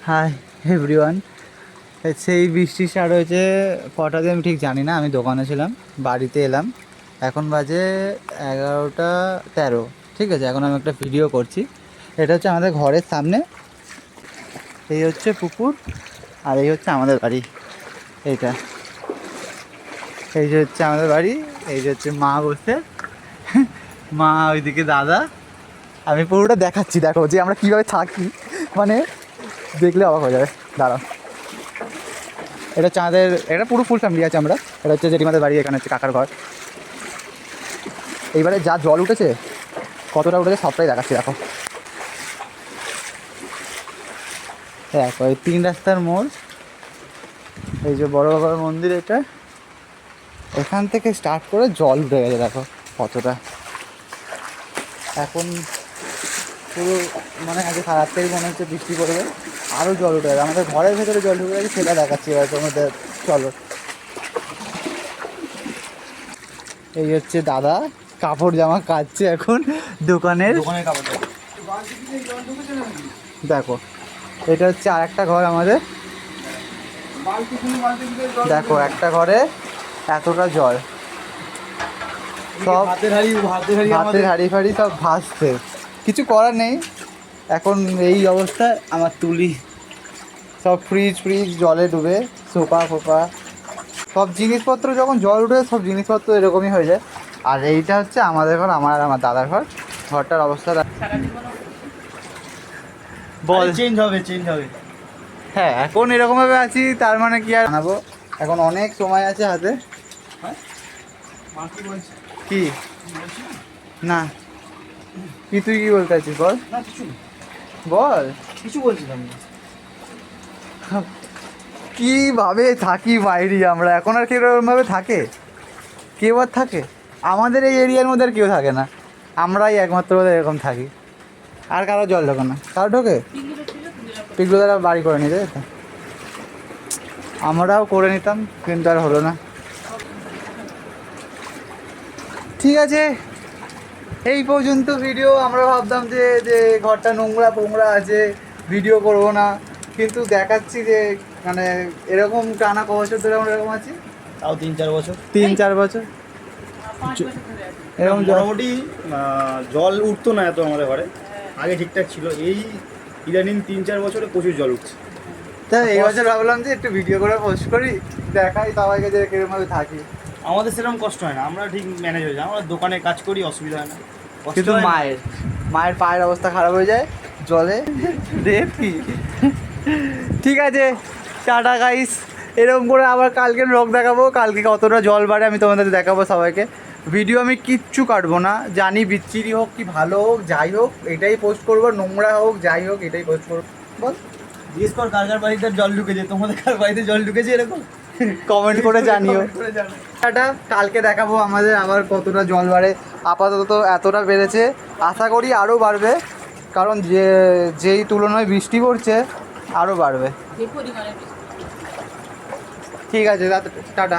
Hi everyone. সেই বৃষ্টি start হয়েছে কটা দিয়ে আমি ঠিক জানি না। আমি দোকানে ছিলাম, বাড়িতে এলাম, এখন বাজে 11:13। ঠিক আছে, এখন আমি একটা ভিডিও করছি। এটা হচ্ছে আমাদের ঘরের সামনে, এই হচ্ছে পুকুর, আর এই হচ্ছে আমাদের বাড়ি। এইটা, এই যে হচ্ছে আমাদের বাড়ি, এই যে হচ্ছে মা বসে, মা ওইদিকে দাদা। আমি পুরোটা দেখাচ্ছি, দেখো যে আমরা কীভাবে থাকি, মানে দেখলে অবাক হয়ে যাবে। দাঁড়াও, এটা হচ্ছে আমাদের, এটা পুরো ফুল ফ্যামিলি আছে আমরা। এটা হচ্ছে জেঠিমাদের বাড়ি, এখানে হচ্ছে কাকার ঘর। এইবারে যা জল উঠেছে, কতটা উঠেছে সবটাই দেখাচ্ছি। দেখো দেখো, এই 3 রাস্তার মোড়, এই যে বড় বাবার মন্দির, এটা এখান থেকে স্টার্ট করে জল উঠে গেছে। দেখো কতটা, এখন পুরো মানে আজকে সারা থেকে মনে হচ্ছে বৃষ্টি পড়বে, আরও জল উঠে গেছে। আমাদের ঘরের ভেতরে জল ঢুকে গেছে, সেটা দেখাচ্ছি এবার তোমাদের। চলো, এই হচ্ছে দাদা কাপড় জামা কাচছে এখন দোকানের কাপড়। দেখো, এটা হচ্ছে আর একটা ঘর আমাদের। দেখো একটা ঘরে এতটা জল, সব হাতের হাড়ি ফাড়ি সব ভাসছে, কিছু করার নেই। এখন এই অবস্থায় আমার তুলি সব ফ্রিজ জলে ডুবে, সোফা ফোফা সব জিনিসপত্র, যখন জল উঠে সব জিনিসপত্র এরকমই হয়ে যায়। আর এইটা হচ্ছে আমাদের ঘর, আমার আর আমার দাদার ঘর। ঘরটার অবস্থা বল, চেঞ্জ হবে। হ্যাঁ এখন এরকমভাবে আছি, তার মানে কি আর জানাবো, এখন অনেক সময় আছে হাতে। কি না, কি তুই কি বলতে চাচ্ছিস বল, বল কিছু বলছিলাম না। কীভাবে থাকি বাইরে আমরা, এখন আর কীরকমভাবে থাকে, কেউ আর থাকে আমাদের এই এরিয়ার মধ্যে? আর কেউ থাকে না, আমরাই একমাত্র এরকম থাকি। আর কারো জল ঢোকে না, কারো ঢোকে? পিগলু দ্বারা বাড়ি করে নিতে যেত, আমরাও করে নিতাম, কিন্তু আর হলো না। ঠিক আছে, এই পর্যন্ত ভিডিও। আমরা ভাবতাম যে যে ঘরটা নোংরা পোংরা আছে, ভিডিও করবো না, কিন্তু দেখাচ্ছি যে মানে এরকম টানা ক বছর ধরে আমরা এরকম আছি। তাও 3-4 বছর, 3-4 বছর এরকম মোটামুটি জল উঠতো না এত আমাদের ঘরে, আগে ঠিকঠাক ছিল। এই ইদানিং 3-4 বছরে প্রচুর জল উঠছে। তাই এই বছর ভাবলাম যে একটু ভিডিও করে পোস্ট করি, দেখাই সবাইকে যে কিরকমভাবে থাকি। আমাদের সেরকম কষ্ট হয় না, আমরা ঠিক ম্যানেজ হয়ে যায়, আমরা দোকানে কাজ করি, অসুবিধা হয় না। কিন্তু মায়ের পায়ের অবস্থা খারাপ হয়ে যায় জলে, দেখ কি। ঠিক আছে, টাটা গাইস। এরকম করে আবার কালকে ব্লগ দেখাবো, কালকে কতটা জল বাড়ে আমি তোমাদের দেখাবো সবাইকে। ভিডিও আমি কিচ্ছু কাটবো না, জানি বিচ্ছিরি হোক কি ভালো হোক যাই হোক এটাই পোস্ট করবো, নোংরা হোক যাই হোক এটাই পোস্ট করবো। বল, জিজ্ঞেস কর কার কার বাড়িতে জল ঢুকেছে, তোমাদের কার বাড়িতে জল ঢুকেছে এরকম কমেন্ট করে জানিও। টাটা, কালকে দেখাবো আমাদের আবার কতটা জল বাড়ে। আপাতত এতটা বেড়েছে, আশা করি আরও বাড়বে, কারণ যেই তুলনায় বৃষ্টি পড়ছে আরও বাড়বে। ঠিক আছে, টাটা।